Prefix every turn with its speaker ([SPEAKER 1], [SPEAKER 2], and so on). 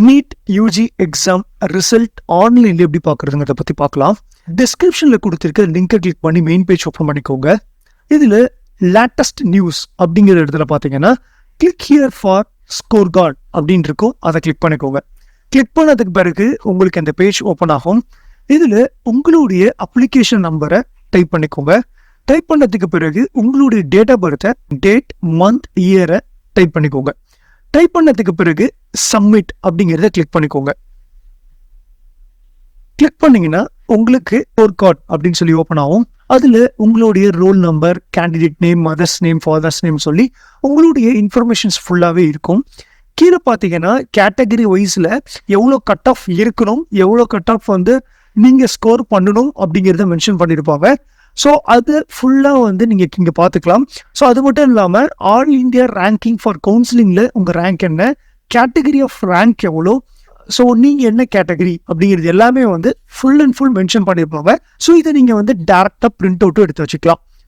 [SPEAKER 1] NEET UG exam result ஆன்லைன்ல எப்படி பார்க்குறதுங்கிறத பற்றி பார்க்கலாம். டிஸ்கிரிப்ஷனில் கொடுத்துருக்க லிங்கை கிளிக் பண்ணி மெயின் பேஜ் ஓப்பன் பண்ணிக்கோங்க. இதில் லேட்டஸ்ட் நியூஸ் அப்படிங்கிற இடத்துல பார்த்தீங்கன்னா click here for score card அப்படின்னு இருக்கும். அதை கிளிக் பண்ணிக்கோங்க. கிளிக் பண்ணதுக்கு பிறகு உங்களுக்கு அந்த பேஜ் ஓப்பன் ஆகும். இதில் உங்களுடைய அப்ளிகேஷன் நம்பரை டைப் பண்ணிக்கோங்க. டைப் பண்ணதுக்கு பிறகு உங்களுடைய டேட் ஆஃப் பர்த்தை, டேட், மந்த், இயரை டைப் பண்ணிக்கோங்க. டைப் பண்ணதுக்கு பிறகு சப்மிட் அப்படிங்கிறத கிளிக் பண்ணிக்கோங்க. கிளிக் பண்ணீங்கன்னா உங்களுக்கு ஸ்கோர் கார்டு அப்படின்னு சொல்லி ஓப்பன் ஆகும். அதில் உங்களுடைய roll number, candidate name, mothers name, father's name சொல்லி உங்களுடைய இன்ஃபர்மேஷன்ஸ் ஃபுல்லாகவே இருக்கும். கீழே பார்த்தீங்கன்னா கேட்டகரி வைஸில் எவ்வளோ கட் ஆஃப் இருக்கணும், எவ்வளோ கட் ஆஃப் நீங்கள் ஸ்கோர் பண்ணணும் அப்படிங்கிறத மென்ஷன் பண்ணியிருப்பாங்க. ஸோ அது ஃபுல்லாக நீங்கள் இங்கே பார்த்துக்கலாம். ஸோ அது மட்டும் இல்லாமல் ஆல் இந்தியா ரேங்கிங் ஃபார் கவுன்சிலிங்கில் உங்கள் ரேங்க் என்ன, கேட்டகரி ஆஃப் ரேங்க் எவ்வளோ, ஸோ நீங்கள் என்ன கேட்டகரி அப்படிங்கிறது எல்லாமே ஃபுல் அண்ட் ஃபுல் மென்ஷன் பண்ணியிருப்பாங்க. ஸோ இதை நீங்கள் டேரெக்டாக பிரிண்ட் அவுட்டும் எடுத்து வச்சுக்கலாம்.